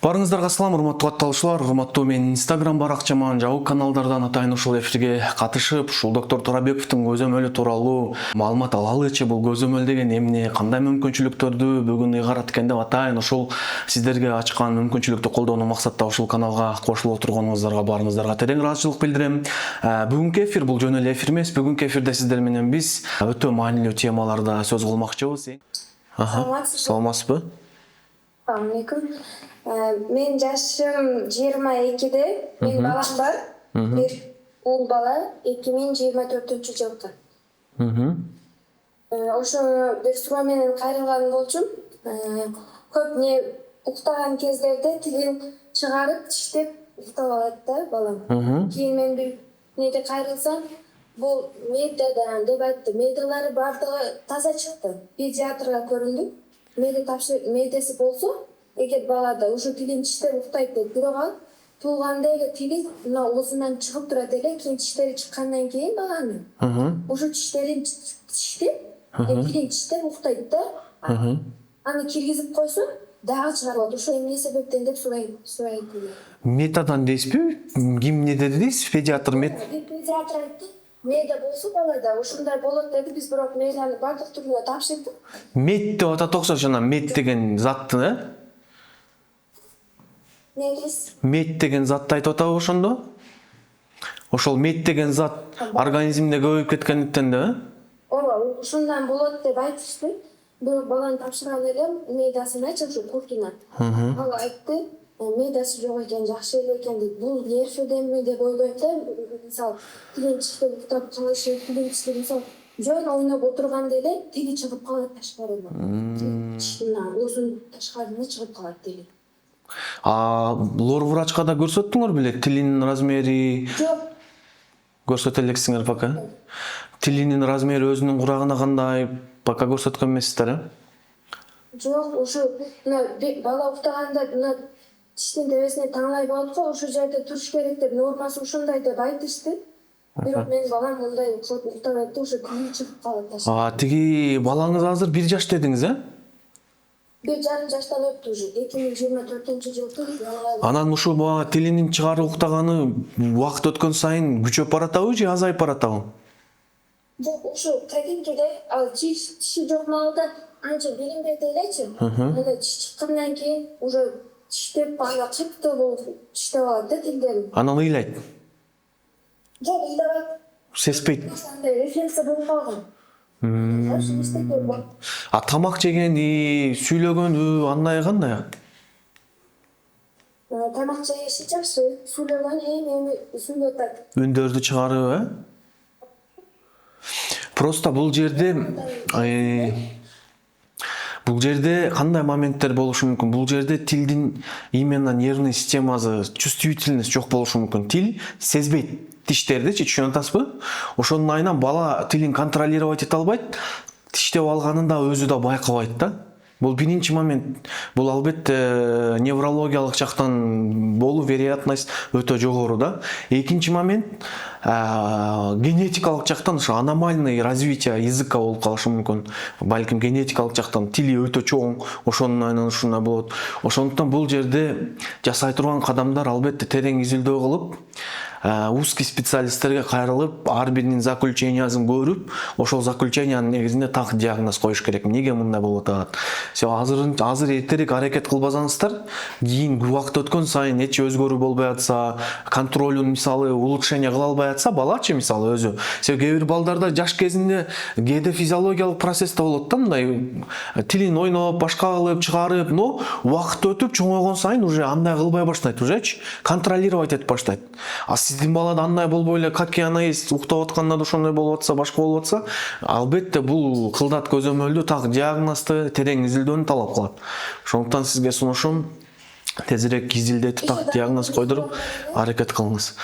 Барыңыздарга салам, урматтуу катталуучулар, урматтуу менин Instagram баракчаман жабык каналдардан атайын ушул эфирге катышып, ушул доктор Турабековдун көзөмөлү тууралуу маалымат алалычы. Бул көзөмөл деген эмне, кандай мүмкүнчүлүктөрдү бүгүн ыйгарат экен деп атайын ушул сиздерге ачкан мүмкүнчүлүктү колдонуу максатта ушул каналга кошулуп отурганыңыздарга баарыңыздарга терең ыраазычылык билдирем. Бүгүнкү эфир бул жөн эле эфир эмес. Бүгүнкү эфирде сиздер менен биз өтө маанилүү темаларда сөз кылмакчыбыз. Саламатсызбы? Assalamualaikum. Men жашым 22'de. Benim balam var. Bir oğul bala 2024-жылда. Ошо бир суроо менен кайрылган болчумун. Көп не уктаган кездерде тилин чыгарып тиштеп уктап алат да балам. Кийин мен бир неде кайрылсам, бул мээдеде деп айтты. Мээделери бардыгы таза чыкты. Педиатрга көрүндүк. Мээдеси болсо, эгер балада ошо тилин тиштеп уктайт деп, бирок туулганда эле тили мына оозунан чыгып турат эле, кийин тиштери чыккандан кийин баланын ошо тиштерин тиштеп, тилин тиштеп уктайт да. Аны киргизип койсо дагы чыгарылат. Ошо эмне себептен деп сурайт. Метадан дейсизби? Ким не деди дейсиз? Педиатр Педиатр айтты. Мээде болсо балада ошондой болот деди. Биз бирок мээдени бардык түрүнө тапшырдык. Мед деп атат окшош, жана мед деген затты, Не дейсиз? Мед деген затты айтып атабы ошондо? Ошол мед деген зат организмде көбөйүп кеткендиктен да, Ооба, ушундан болот деп айтышты. Бирок баланы тапшырган элем, мээдасына чыкшы Куркина. Ал айтты, мээдаси жок экен, жакшы эле экен дейт. Бул нерв эдеми деп ойлойм да. Мисалы, тилин тиштеп уктап калышы, тилин тиштеп мисалы, жөн ойноп отурганда эле тили чыгып калат ташкары. Тишина, оозун ташкарына чыгып калат тили. Лор врачка да көрсөттүңөр беле? Тилинин размери Жок. көрсөтө элексиңер пока. Тилинин размери өзүнүн курагына кандай пока көрсөткөн эмессиздер, Жок, ошо бала уктаганда тиштин тебесине таңлай болот го, ошол жерде туруш керек деп, нормасы ушундай деп айтышты. Бирок менин балам мындай уктап атты, ошо тили чыгып калат. Тиги балаңыз азыр 1 жаш дедиңиз, 1,5 жаштан өттү уже, 2024-жылы. Анан ушул тилинин чыгарып уктаганы убакыт өткөн сайын күчөп баратабы же азайып баратабы? Жок, ошо кадимкиде ал тиши жок маалда анча билинбейт элечи. Анда тиш чыккандан кийин уже тиштеп ана кыпты болуп тиштеп алат да тилдерин. Анан ыйлайт. Жок, ыйлабайт. Сеспейт. Андай рефлекси болуп калган. Тамак жегени, сүйлөгөнү андай кандай? Тамак жегиши жакшы, сүйлөгөн эми сүйлөп атат. Үндөрдү чыгарып, Просто бул жерде кандай моменттер болушу мүмкүн? Бул жерде тилдин именно нервный системасы, чувствительность жок болушу мүмкүн. Тил сезбейт тиштердичи, түшүнүп атасызбы? Ошонун айынан бала тилин контролировать эте албайт, тиштеп алганын да өзү да байкабайт да. Бул биринчи момент. Бул албетте неврологиялык жактан болуу вероятность өтө жогору да. Экинчи момент, генетикалык жактан ошо аномальный развитие языка болуп калышы мүмкүн. Балким генетикалык жактан тили өтө чоң, ошонун айынан ушундай болот. Ошондуктан бул жерде жасай турган кадамдар албетте терең изилдөө кылып, узкий специалисттерге кайрылып, ар биринин заключениясын көрүп, ошол заключениянын негизинде так диагноз коюш керек. Неге мындай болуп атат? Азыр эртерээк аракет кылбасаңыздар, кийин убакыт өткөн сайын эч өзгөрүү болбой атса, контролун мисалы улучшение кыла албай атса, балачы мисалы өзү. Кээ бир балдарда жаш кезинде кээде физиологиялык процессте болот да, мындай тилин ойноп, башка кылып, чыгарып, но убакыт өтүп чоңойгон сайын уже андай кылбай баштайт, ужечи контролировать этип баштайт. Сиздин балада андай болбой эле, как и она есть, уктап атканда да ошондой болуп атса, башка болуп атса, албетте бул кылдат көзөмөлдү, так диагнозду, терең изилдөөнү талап кылат. Ошондуктан сизге сунушум тезирээк изилдетип, так диагноз койдуруп аракет кылыңыз.